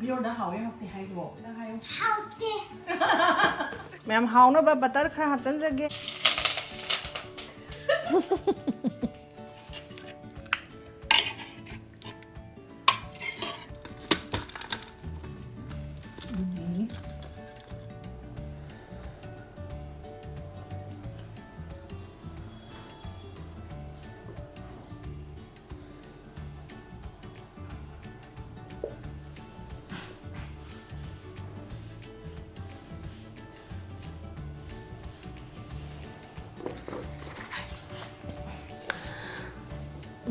ꯕꯤꯌꯣꯔꯗ ꯍꯥꯎꯋꯦ ꯍꯥꯎꯇꯦ ꯍꯥꯏꯈ꯭ꯔꯣ ꯅꯪ ꯍꯥꯏꯌꯣ ꯍꯥꯎꯇꯦ ꯃꯌꯥꯝ ꯍꯥꯎꯅꯕ ꯕꯇꯔ ꯈꯔ ꯍꯥꯞꯆꯤꯟꯖꯒꯦ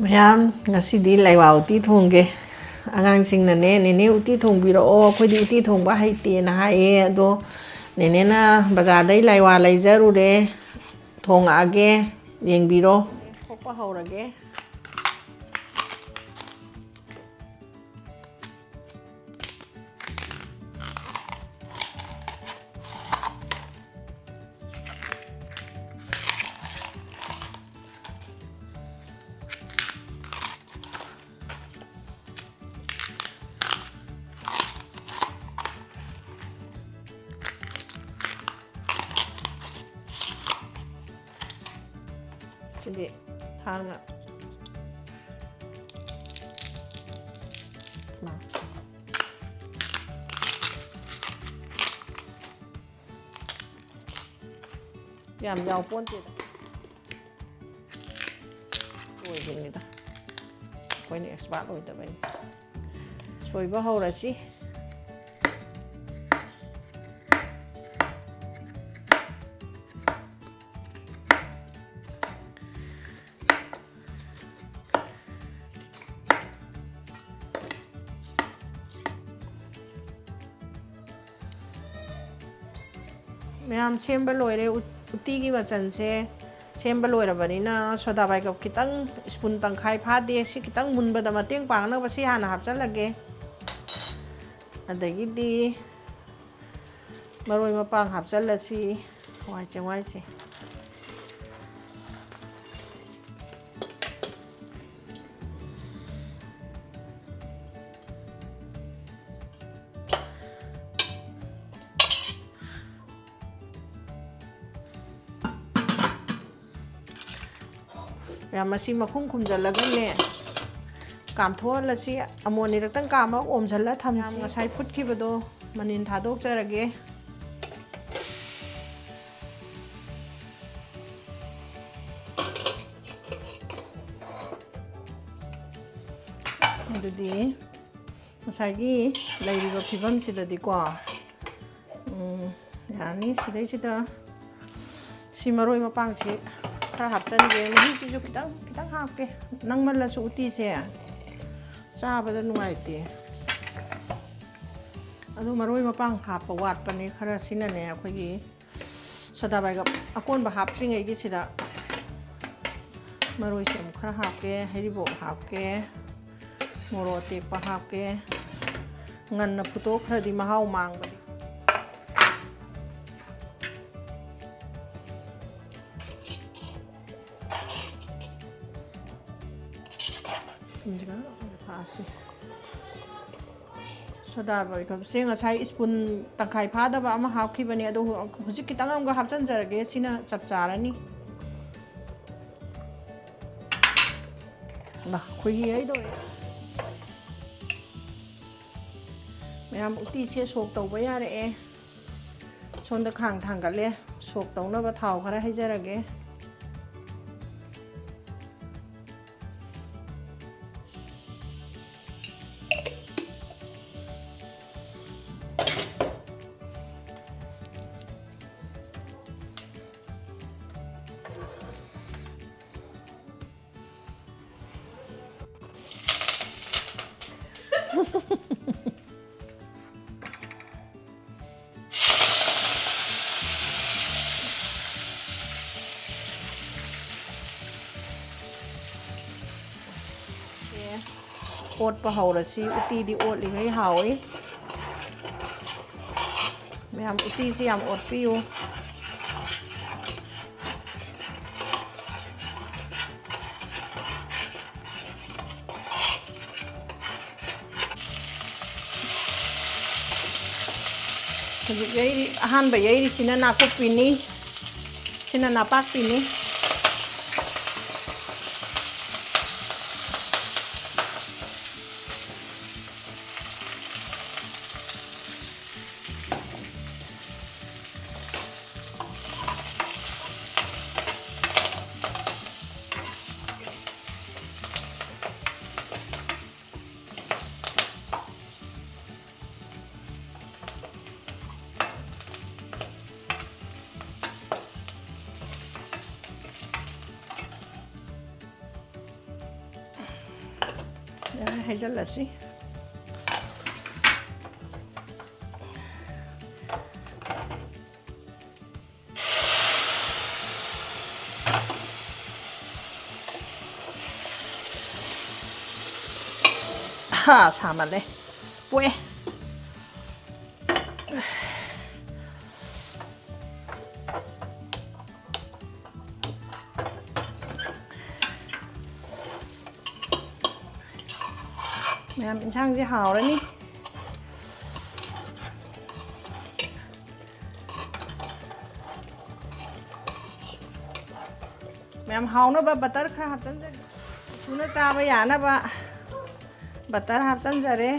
ꯃꯌꯥꯝ ꯉꯁꯤꯗꯤ ꯂꯩꯋꯥ ꯎꯇꯤ ꯊꯣꯡꯒꯦ ꯑꯉꯥꯡꯁꯤꯡꯅꯅꯦ ꯅꯦꯅꯦ ꯎꯇꯤ ꯊꯣꯡꯕꯤꯔꯛꯑꯣ ꯑꯩꯈꯣꯏꯗꯤ ꯎꯇꯤ ꯊꯣꯡꯕ ꯍꯩꯇꯦꯅ ꯍꯥꯏꯌꯦ ꯑꯗꯣ ꯅꯦꯅꯦꯅ ꯕꯖꯥꯔꯗꯩ ꯂꯩꯋꯥ ꯂꯩꯖꯔꯨꯔꯦ ꯊꯣꯡꯉꯛꯑꯒꯦ ꯌꯦꯡꯕꯤꯔꯣ ꯊꯣꯛꯄ ꯍꯧꯔꯒꯦ ꯁꯤꯗꯤ ꯊꯥꯡꯅ ꯌꯥꯝ ꯌꯥꯎ ꯄꯣꯟꯇꯦꯗ ꯁꯣꯏꯕꯅꯤꯗ ꯑꯩꯈꯣꯏꯅ ꯑꯦꯛꯁꯄꯥꯔꯠ ꯑꯣꯏꯗꯕꯩꯅꯤ ꯁꯣꯏꯕ ꯍꯧꯔꯁꯤ ꯃꯌꯥꯝ ꯁꯦꯝꯕ ꯂꯣꯏꯔꯦ ꯎꯇꯤꯒꯤ ꯃꯆꯜꯁꯦ ꯁꯦꯝꯕ ꯂꯣꯏꯔꯕꯅꯤꯅ ꯁꯣꯗꯥ ꯕꯥꯏꯒꯞ ꯈꯤꯇꯪ ꯁ꯭ꯄꯨꯟ ꯇꯪꯈꯥꯏ ꯐꯥꯗꯦ ꯁꯤ ꯈꯤꯇꯪ ꯃꯨꯟꯕꯗ ꯃꯇꯦꯡ ꯄꯥꯡꯅꯕ ꯁꯤ ꯍꯥꯟꯅ ꯍꯥꯞꯆꯤꯜꯂꯒꯦ ꯑꯗꯒꯤꯗꯤ ꯃꯔꯣꯏ ꯃꯄꯥꯡ ꯍꯥꯞꯆꯤꯜꯂꯁꯤ ꯍꯋꯥꯏ ꯆꯦꯡꯋꯥꯏꯁꯦ ꯃꯌꯥꯝ ꯃꯁꯤ ꯃꯈꯨꯝ ꯈꯨꯝꯖꯤꯜꯂꯒꯅꯦ ꯀꯥꯝꯊꯣꯛꯍꯜꯂꯁꯤ ꯑꯃꯨꯛ ꯑꯅꯤꯔꯛꯇꯪ ꯀꯥꯝꯃ ꯑꯣꯝꯁꯤꯜꯂ ꯊꯝꯁꯤ ꯉꯁꯥꯏ ꯐꯨꯠꯈꯤꯕꯗꯣ ꯃꯅꯤꯟ ꯊꯥꯗꯣꯛꯆꯔꯒꯦ ꯑꯗꯨꯗꯤ ꯉꯁꯥꯏꯒꯤ ꯂꯩꯔꯤꯕ ꯐꯤꯕꯝꯁꯤꯗꯗꯤꯀꯣ ꯌꯥꯅꯤ ꯁꯤꯗꯩꯁꯤꯗ ꯁꯤ ꯃꯔꯣꯏ ꯃꯄꯥꯡꯁꯤ ꯈꯔ ꯍꯥꯞꯆꯟꯒꯦ ꯃꯍꯤꯁꯤꯁꯨ ꯈꯤꯇꯪ ꯍꯥꯞꯀꯦ ꯅꯪꯃꯜꯂꯁꯨ ꯎꯇꯤꯁꯦ ꯆꯥꯕꯗ ꯅꯨꯡꯉꯥꯏꯇꯦ ꯑꯗꯨ ꯃꯔꯣꯏ ꯃꯄꯥꯡ ꯍꯥꯞꯄ ꯋꯥꯠꯄꯅꯦ ꯈꯔ ꯁꯤꯅꯅꯦ ꯑꯩꯈꯣꯏꯒꯤ ꯁꯣꯗꯥ ꯕꯥꯏꯒꯞ ꯑꯀꯣꯟꯕ ꯍꯥꯞꯇ꯭ꯔꯤꯉꯩꯒꯤꯁꯤꯗ ꯃꯔꯣꯏꯁꯦ ꯑꯃꯨꯛ ꯈꯔ ꯍꯥꯞꯀꯦ ꯍꯩꯔꯤꯕꯣꯞ ꯍꯥꯞꯀꯦ ꯃꯣꯔꯣꯛ ꯑꯇꯦꯛꯄ ꯍꯥꯞꯀꯦ ꯉꯟꯅ ꯐꯨꯠꯇꯣꯛꯈ꯭ꯔꯗꯤ ꯃꯍꯥꯎ ꯃꯥꯡꯕꯅꯤ ꯁꯣꯗꯥ ꯕꯥꯏꯒꯞꯁꯦ ꯉꯁꯥꯏ ꯁ꯭ꯄꯨꯟ ꯇꯪꯈꯥꯏ ꯐꯥꯗꯕ ꯑꯃ ꯍꯥꯞꯈꯤꯕꯅꯦ ꯑꯗꯣ ꯍꯧꯖꯤꯛ ꯈꯤꯇꯪ ꯑꯃꯒ ꯍꯥꯞꯆꯤꯟꯖꯔꯒꯦ ꯁꯤꯅ ꯆꯞ ꯆꯥꯔꯅꯤ ꯈꯣꯏꯍꯤ ꯍꯩꯗꯧꯔꯦ ꯃꯌꯥꯝ ꯎꯇꯤꯁꯦ ꯁꯣꯛ ꯇꯧꯕ ꯌꯥꯔꯛꯑꯦ ꯁꯣꯝꯗ ꯈꯥꯡ ꯊꯥꯡꯒꯠꯂꯦ ꯁꯣꯛ ꯇꯧꯅꯕ ꯊꯥꯎ ꯈꯔ ꯍꯩꯖꯔꯒꯦ ꯑꯣꯠꯄ ꯍꯧꯔꯁꯤ ꯎꯇꯤꯗꯤ ꯑꯣꯠꯂꯤꯉꯩ ꯍꯥꯎꯏ ꯃꯌꯥꯝ ꯎꯇꯤꯁꯤ ꯌꯥꯝ ꯑꯣꯠꯄꯤꯌꯨ ꯍꯧꯖꯤꯛ ꯌꯩꯔꯤ ꯑꯍꯥꯟꯕ ꯌꯩꯔꯤꯁꯤꯅ ꯅꯥꯀꯨꯞꯄꯤꯅꯤ ꯁꯤꯅ ꯅꯄꯥꯛꯄꯤꯅꯤ ꯍꯩꯖꯤꯜꯂꯁꯤ 사말래 뽀에 ꯃꯌꯥꯝ ꯏꯟꯁꯥꯡꯁꯦ ꯍꯥꯎꯔꯅꯤ ꯃꯌꯥꯝ ꯍꯥꯎꯅꯕ ꯕꯇꯔ ꯈꯔ ꯍꯥꯞꯆꯟꯖꯒꯦ ꯊꯨꯅ ꯆꯥꯕ ꯌꯥꯅꯕ बटर हापचनजरे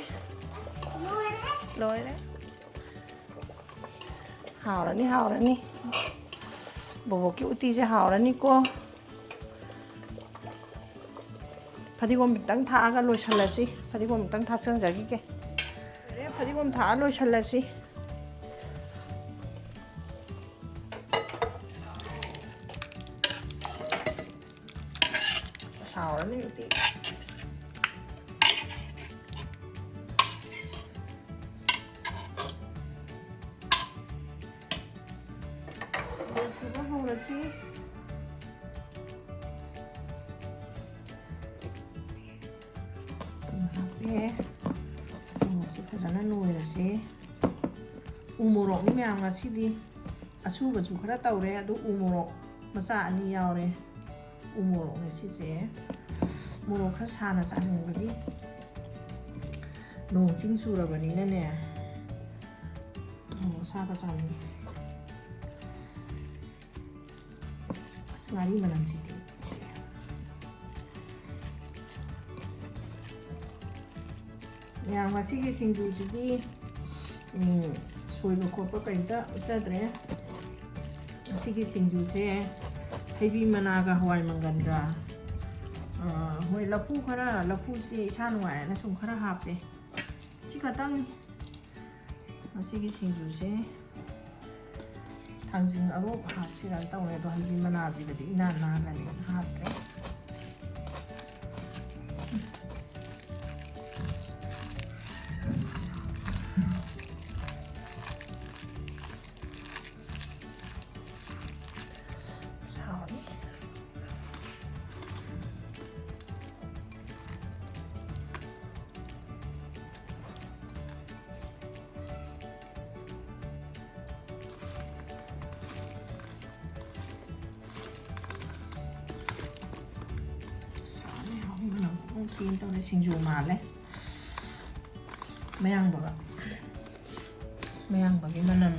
लोरे हावरनी हावरनी बोबो की उती से हावरनी को फदिगोम बितंग थागा लोइसल्लसी फदिगोम बितंग थाचनजगी के रे फदिगोम था लोइसल्लसी हावरनी उती हौरसी हापे फजन लोरसे उमोरक मैम असूबू खरा तौरे उमोरक मचा अनी यावरे उमोरक सिसे मोरक खरा साना चानिंगबगी नोंग चिंग चुरबनिने saga चानिंग ngari manam siti yang masih ki singju sidi soiba khopa kaita chadre masih ki singju se hebi managa hawai manganda hoi lapu khara lapu se isa nuai na sum khara hape si katang masih ki singju se 당진 아로 합시랑 따오래도 하지만 아직도 이나나나니 하래 사오리 xin tao xin dù mà đấy mấy ăn bữa cái mà nằm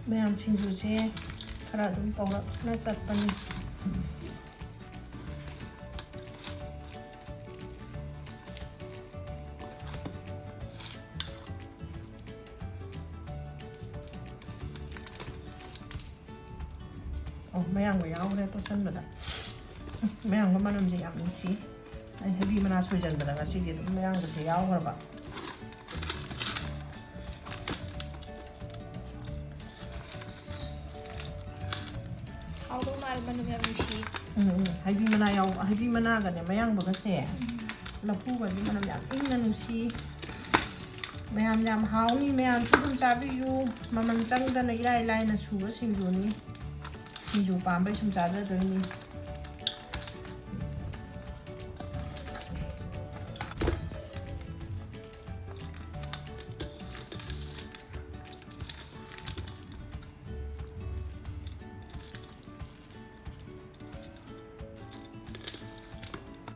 mấy ăn xin dù xe khá đúng tao đó nó chặt bánh mấy ăn với áo đây tôi sân rồi đó mấy ăn có mà làm gì ăn xí anh hay đi mà nào chơi dần rồi là xí thì mấy ăn cái gì áo rồi bạn áo đâu mà mình làm xí hay đi mà nào cái này mấy ăn cái xe là phu cái gì mà làm giảm ít là xí mấy ăn giảm háo ni mấy ăn chút không cha ví dụ mà mình chẳng ra này lại là chú cái xin rồi ni dù bán bây giờ giá rất đấy nhỉ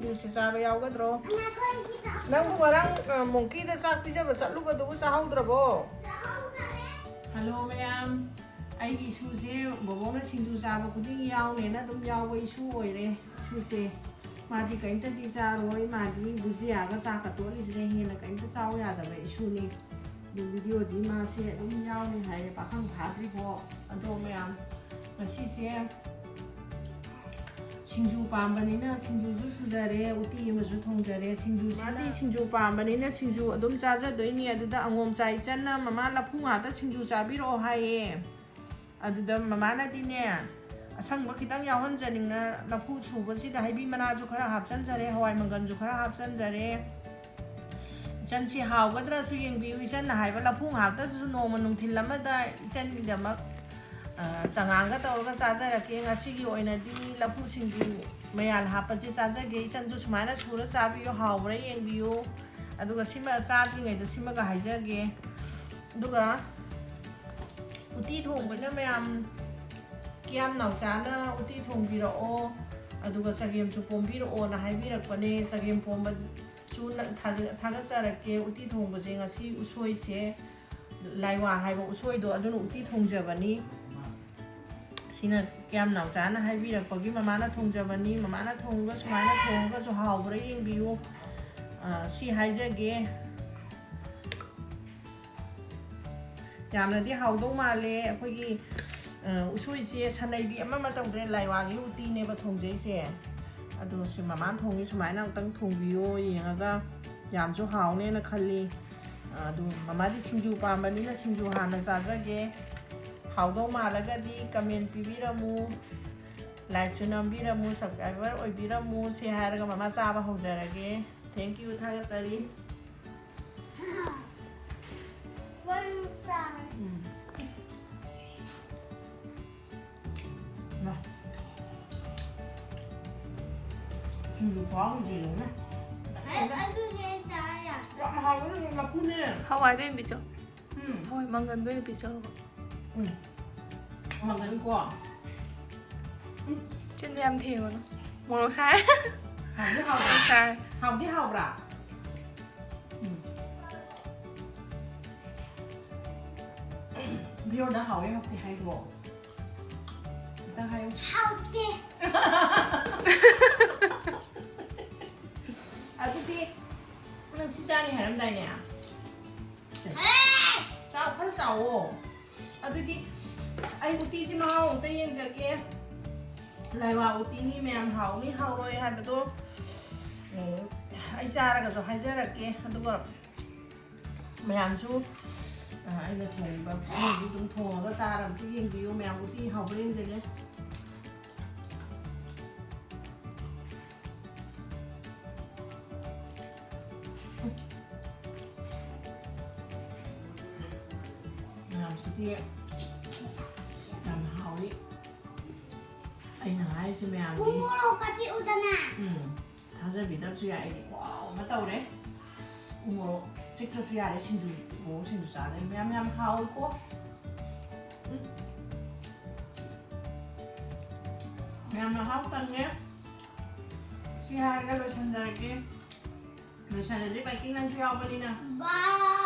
ꯁꯤꯡꯖꯨꯁꯦ ꯆꯥꯕ ꯌꯥꯎꯒꯗ꯭ꯔꯣ ꯅꯪꯕꯨ ꯉꯔꯥꯡ ꯃꯣꯡꯀꯤꯗ ꯆꯥꯛ ꯄꯤꯖꯕ ꯆꯠꯂꯨꯕꯗꯨꯕꯨ ꯆꯥꯍꯧꯗ꯭ꯔꯕꯣ hello ꯃꯌꯥꯝ ꯑꯩꯒꯤ ꯏꯁꯨꯁꯦ ꯕꯣꯕꯣꯛꯅ ꯁꯤꯡꯖꯨ ꯆꯥꯕ ꯈꯨꯗꯤꯡ ꯌꯥꯎꯅꯦꯅ ꯑꯗꯨꯝ ꯌꯥꯎꯕ ꯏꯁꯨ ꯑꯣꯏꯔꯦ ꯏꯁꯨꯁꯦ ꯃꯥꯗꯤ ꯀꯔꯤꯝꯇꯗꯤ ꯆꯥꯔꯣꯏ ꯃꯥꯗꯤ ꯕꯨꯖꯤꯌꯥꯒ ꯆꯥꯛꯀ ꯇꯣꯠꯂꯤꯁꯤꯗ ꯍꯦꯟꯅ ꯀꯔꯤꯝꯇ ꯆꯥꯎ ꯌꯥꯗꯕ ꯏꯁꯨꯅꯤ ꯑꯗꯨ ꯚꯤꯗꯤꯑꯣꯗꯤ ꯃꯥꯁꯦ ꯑꯗꯨꯝ ꯌꯥꯎꯅꯤ ꯍꯥꯏꯌꯦ ꯄꯥꯈꯪ ꯐꯥꯗ꯭ꯔꯤꯐꯥꯎ ꯑꯗꯣ ꯃꯌꯥꯝ ꯉꯁꯤꯁꯦ ꯁꯤꯡꯖꯨ ꯄꯥꯝꯕꯅꯤꯅ ꯁꯤꯡꯖꯨꯁꯨ ꯁꯨꯖꯔꯦ ꯎꯇꯤ ꯑꯃꯁꯨ ꯊꯣꯡꯖꯔꯦ ꯃꯥꯗꯤ ꯁꯤꯡꯖꯨ ꯄꯥꯝꯕꯅꯤꯅ ꯁꯤꯡꯖු ꯑꯗꯨꯝ ꯆꯥꯖꯗꯣꯏꯅꯤ ꯑꯗꯨꯗ ꯑꯉꯣꯝꯆꯥ ꯏꯆꯟꯅ ꯃꯃꯥ ꯂꯐꯨ ꯉꯥꯛꯇ ꯁꯤꯡꯖꯨ ꯆꯥꯕꯤꯔꯛꯑꯣ ꯍꯥꯏꯌꯦ ꯑꯗꯨꯗ ꯃꯃꯥꯅꯗꯤꯅꯦ ꯑꯁꯪꯕ ꯈꯤꯇꯪ ꯌꯥꯎꯍꯟꯖꯅꯤꯡꯅ ꯂꯐꯨ ꯁꯨꯕꯁꯤꯗ ꯍꯩꯕꯤ ꯃꯅꯥꯁꯨ ꯈꯔ ꯍꯥꯞꯆꯟꯖꯔꯦ ꯍꯋꯥꯏ ꯃꯪꯒꯟꯁꯨ ꯈꯔ ꯍꯥꯞꯆꯟꯖꯔꯦ ꯏꯆꯟꯁꯤ ꯍꯥꯎꯒꯗ꯭ꯔꯁꯨ ꯌꯦꯡꯕꯤꯌꯨ ꯏꯆꯟꯅ ꯍꯥꯏꯕ ꯂꯐꯨ ꯉꯥꯛꯇꯁꯨ ꯅꯣꯡꯃ ꯅꯨꯡꯊꯤꯜ ꯑꯃꯗ ꯏꯆꯟꯒꯤꯗꯃꯛ ꯆꯉꯥꯡꯒ ꯇꯧꯔꯒ ꯆꯥꯖꯔꯛꯀꯦ ꯉꯁꯤꯒꯤ ꯑꯣꯏꯅꯗꯤ ꯂꯐꯨ ꯁꯤꯡꯖꯨ ꯃꯌꯥꯜ ꯍꯥꯞꯄꯁꯦ ꯆꯥꯖꯒꯦ ꯏꯆꯟꯁꯨ ꯁꯨꯃꯥꯏꯅ ꯁꯨꯔ ꯆꯥꯕꯤꯌꯨ ꯍꯥꯎꯕ꯭ꯔꯥ ꯌꯦꯡꯕꯤꯌꯨ ꯑꯗꯨꯒ ꯁꯤꯃ ꯆꯥꯗ꯭ꯔꯤꯉꯩꯗ ꯁꯤꯃꯒ ꯍꯥꯏꯖꯒꯦ ꯑꯗꯨꯒ ꯎꯇꯤ ꯊꯣꯡꯕꯁꯤꯅ ꯃꯌꯥꯝ ꯀꯤꯌꯥꯝ ꯅꯥꯎꯆꯥꯅ उटी थोंबीरओ अदुगा चगेमसु पोंबीरओना हाइबीरकपने चगेम पोंबसु थागतजरके उटी थोंबसे ngasi उsoइसे लाइवा हाइबा उsoइदो अदुन उटी थोंजबनी सिना क्याम नाउचाना हाइबीरकपगी ममाना थोंजबनी ममाना थोंगा सुमाइना थोंगा जो हाउब्रा येंबियो सी हाइजगे यामनदी हाउदो माले अखोगी उsoइसे सनैबी अमा तौद्रे लाइवागी उटीनेबा थोंजैसे अदो सि ममान थोंगी सुमाइना अंतंग थोंबियो येंगागा यामसु हाउनेना खल्ली अदो ममादी सिंजु पामबनिना सिंजु हाना चाजगे हाउदौ मालगदी कमेंट पिबिरमु लाइक नम्बिरमु सब्सक्राइबर ओइबिरमु से हारगा ममा चाबा हौजरगे थैंक यू थागसरी हवाई दोइन बिचो हवाई मंगन दोइन बिचो मंगन को चिन याम थेगो न मोरो साय हाउदी साय हाउदी हाउब्रा बियो दा हाउए हाउदी हाइबो दा हाउ हाउदी अदुदी नों सिजानि हारमदाइने चाव खर चावो अदुदी आई उटी जी माव ते येंजगे लाइवा उटीनी मैम हाउनी हाउरोय हाबदो आई चारगसो हाइजरके अदुगा मैमसु आइना थोंबा मोदी दुम थोंगा चारमसु येंबियो मैम उटी हाउब्रा येंजगे ꯁꯤꯗꯤ ꯌꯥꯝ ꯍꯥꯎꯏ ꯑꯩꯅ ꯍꯥꯏꯔꯤꯁꯤ ꯃꯌꯥꯝꯗꯤ ꯎꯃꯣꯔꯣꯛꯀꯗꯤ ꯎꯗꯅ ꯊꯥꯖꯕꯤꯗꯕꯁꯨ ꯌꯥꯏ ꯑꯩꯗꯤ ꯋꯥꯎ ꯑꯃ ꯇꯧꯔꯦ ꯎꯃꯣꯔꯣꯛ ꯆꯤꯛꯇ꯭ꯔꯁꯨ ꯌꯥꯔꯦ ꯁꯤꯡꯖꯨ ꯃꯣꯔꯣꯛ ꯁꯤꯡꯖꯨ ꯆꯥꯗꯣꯏ ꯃꯌꯥꯝ ꯌꯥꯝ ꯍꯥꯎꯏꯀꯣ ꯃꯌꯥꯝ ꯃꯍꯥꯎ ꯇꯪꯉꯦ ꯁꯤ ꯍꯥꯏꯔꯒ ꯂꯣꯏꯁꯟꯖꯔꯒꯦ ꯂꯣꯏꯁꯜꯂꯁꯤ ꯄꯥꯏꯀꯤꯡ ꯅꯪꯁꯨ ꯌꯥꯎꯕꯅꯤꯅ ꯕꯥꯏ